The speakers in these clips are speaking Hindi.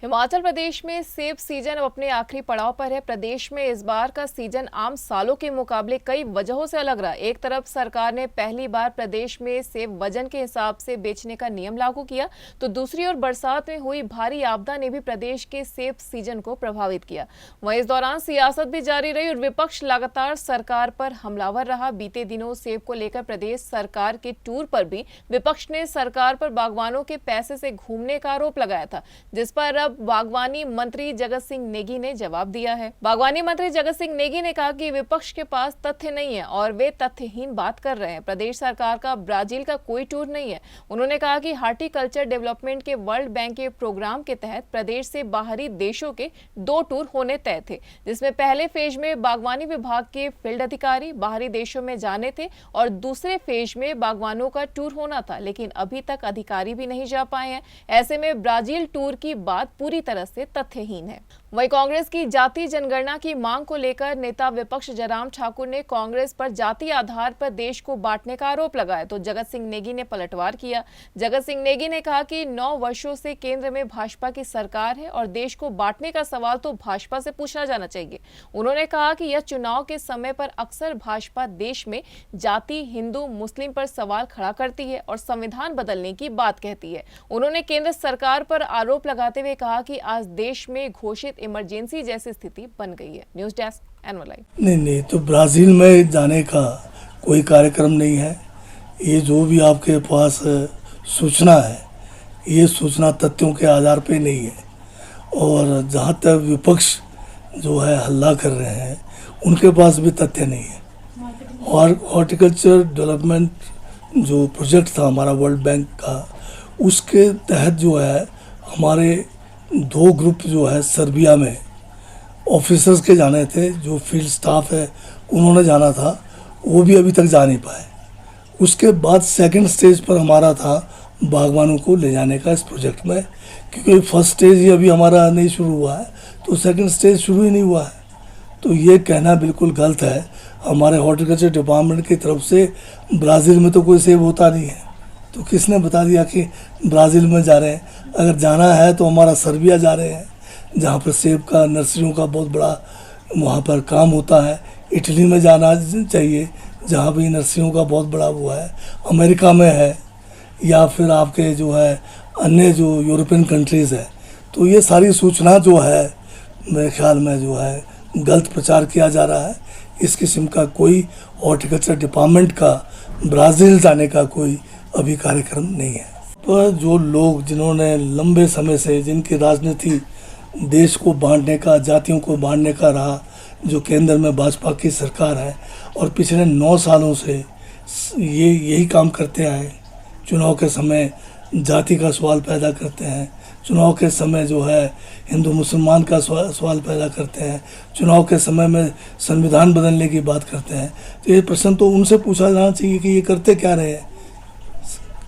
हिमाचल प्रदेश में सेब सीजन अब अपने आखिरी पड़ाव पर है। प्रदेश में इस बार का सीजन आम सालों के मुकाबले कई वजहों से अलग रहा। एक तरफ सरकार ने पहली बार प्रदेश में सेब वजन के हिसाब से बेचने का नियम लागू किया, तो दूसरी ओर बरसात में हुई भारी आपदा ने भी प्रदेश के सेब सीजन को प्रभावित किया। वहीं इस दौरान सियासत भी जारी रही और विपक्ष लगातार सरकार पर हमलावर रहा। बीते दिनों सेब को लेकर प्रदेश सरकार के टूर पर भी विपक्ष ने सरकार पर बागवानों के पैसे से घूमने का आरोप लगाया था, जिस पर अब बागवानी मंत्री जगत सिंह नेगी ने जवाब दिया है। बागवानी मंत्री जगत सिंह नेगी ने कहा कि विपक्ष के पास तथ्य नहीं है और वे तथ्यहीन बात कर रहे हैं। प्रदेश सरकार का ब्राजील का कोई टूर नहीं है। उन्होंने कहा कि हार्टिकल्चर डेवलपमेंट के वर्ल्ड बैंक के प्रोग्राम के तहत प्रदेश से बाहरी देशों के 2 टूर होने तय थे, जिसमें पहले फेज में बागवानी विभाग के फील्ड अधिकारी बाहरी देशों में जाने थे और दूसरे फेज में बागवानों का टूर होना था, लेकिन अभी तक अधिकारी भी नहीं जा पाए हैं। ऐसे में ब्राजील टूर की बात पूरी तरह से तथ्यहीन है। वहीं कांग्रेस की जाति जनगणना की मांग को लेकर नेता विपक्ष जयराम ठाकुर ने कांग्रेस पर जाति आधार पर देश को बांटने का आरोप लगाया, तो जगत सिंह नेगी ने पलटवार किया। जगत सिंह नेगी ने कहा कि 9 वर्षों से केंद्र में भाजपा की सरकार है और देश को बांटने का सवाल तो भाजपा से पूछा जाना चाहिए। उन्होंने कहा कि यह चुनाव के समय पर अक्सर भाजपा देश में जाति, हिंदू मुस्लिम पर सवाल खड़ा करती है और संविधान बदलने की बात कहती है। उन्होंने केंद्र सरकार पर आरोप लगाते हुए कहा कि आज देश में घोषित इमरजेंसी जैसी स्थिति बन गई है। News desk anyone live. नहीं, तो ब्राजील में जाने का कोई कार्यक्रम नहीं है। ये जो भी आपके पास सूचना है, ये सूचना तथ्यों के आधार पे नहीं है। और जहाँ तक विपक्ष जो है हल्ला कर रहे हैं, उनके पास भी तथ्य नहीं है। और हॉर्टिकल्चर डेवलपमेंट जो प्रोजेक्ट था हमारा वर्ल्ड बैंक का, उसके तहत जो है हमारे 2 ग्रुप जो है सर्बिया में ऑफिसर्स के जाने थे, जो फील्ड स्टाफ है उन्होंने जाना था, वो भी अभी तक जा नहीं पाए। उसके बाद सेकंड स्टेज पर हमारा था बागवानों को ले जाने का इस प्रोजेक्ट में, क्योंकि फर्स्ट स्टेज ही अभी हमारा नहीं शुरू हुआ है, तो सेकंड स्टेज शुरू ही नहीं हुआ है। तो ये कहना बिल्कुल गलत है। हमारे हॉर्टिकल्चर डिपार्टमेंट की तरफ से ब्राज़ील में तो कोई सेब होता नहीं है, तो किसने बता दिया कि ब्राज़ील में जा रहे हैं? अगर जाना है तो हमारा सर्बिया जा रहे हैं, जहाँ पर सेब का नर्सरियों का बहुत बड़ा वहाँ पर काम होता है। इटली में जाना चाहिए, जहाँ भी नर्सरियों का बहुत बड़ा वो है। अमेरिका में है, या फिर आपके जो है अन्य जो यूरोपियन कंट्रीज़ है। तो ये सारी सूचना जो है मेरे ख्याल में जो है गलत प्रचार किया जा रहा है। इस किस्म का कोई हॉर्टिकल्चर डिपार्टमेंट का ब्राज़ील जाने का कोई अभी कार्यक्रम नहीं है। पर जो लोग जिन्होंने लंबे समय से, जिनकी राजनीति देश को बांटने का, जातियों को बांटने का रहा, जो केंद्र में भाजपा की सरकार है और पिछले 9 सालों से ये यही काम करते आए। चुनाव के समय जाति का सवाल पैदा करते हैं, चुनाव के समय जो है हिंदू मुसलमान का सवाल पैदा करते हैं, चुनाव के समय में संविधान बदलने की बात करते हैं। तो ये प्रश्न तो उनसे पूछा जाना चाहिए कि ये करते क्या रहे हैं।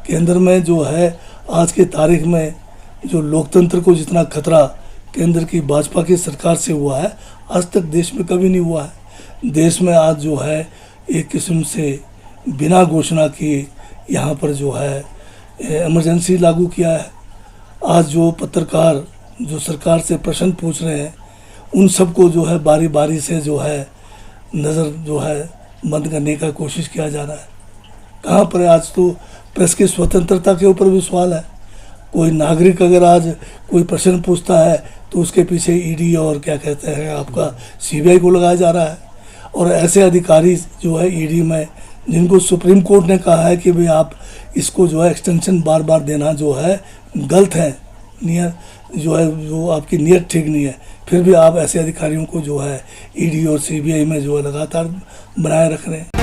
केंद्र में जो है आज की तारीख में जो लोकतंत्र को जितना खतरा केंद्र की भाजपा की सरकार से हुआ है, आज तक देश में कभी नहीं हुआ है। देश में आज जो है एक किस्म से बिना घोषणा किए यहाँ पर जो है इमरजेंसी लागू किया है। आज जो पत्रकार जो सरकार से प्रश्न पूछ रहे हैं, उन सबको जो है बारी बारी से जो है नज़र जो है बंद करने का कोशिश किया जा रहा है। कहाँ पर आज तो प्रेस की स्वतंत्रता के ऊपर भी सवाल है। कोई नागरिक अगर आज कोई प्रश्न पूछता है तो उसके पीछे ईडी और क्या कहते हैं आपका सीबीआई को लगाया जा रहा है। और ऐसे अधिकारी जो है ईडी में, जिनको सुप्रीम कोर्ट ने कहा है कि भाई आप इसको जो है एक्सटेंशन बार बार देना जो है गलत है, नियत जो है जो आपकी नियत ठीक नहीं है, फिर भी आप ऐसे अधिकारियों को जो है ईडी और सीबीआई में जो है लगातार बनाए रख रहे हैं।